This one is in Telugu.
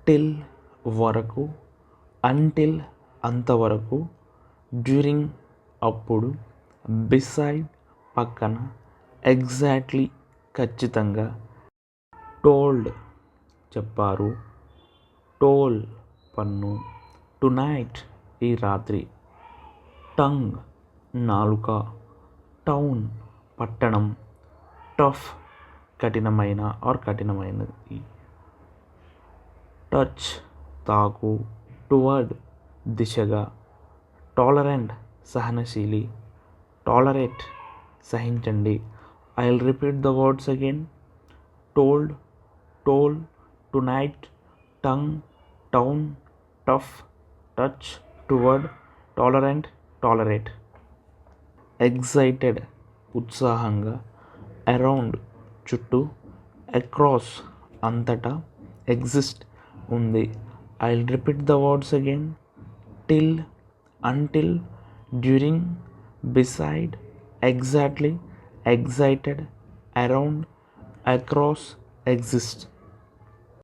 టిల్ వరకు, అంటిల్ అంతవరకు, డ్యూరింగ్ అప్పుడు, బిసైడ్ పక్కన, ఎగ్జాక్ట్లీ ఖచ్చితంగా, టోల్డ్ చెప్పారు, టోల్ పన్ను, టునైట్ ఈ రాత్రి, టంగ్ నాలుక, టౌన్ పట్టణం, టఫ్ కఠినమైన ఆర్ కఠినమైనది, టచ్ తాకు, టువర్డ్ దిశగా, టాలరెంట్ సహనశీలి, టాలరేట్ సహించండి. I will repeat the words again. Told, toll, tonight, tongue, town, tough, touch, toward, tolerant, tolerate. Excited ఉత్సాహంగా, అరౌండ్ చుట్టూ, అక్రాస్ అంతటా, ఎగ్జిస్ట్ ఉంది. I will repeat the words again. Till until, during, beside, exactly, excited, around, across, exist.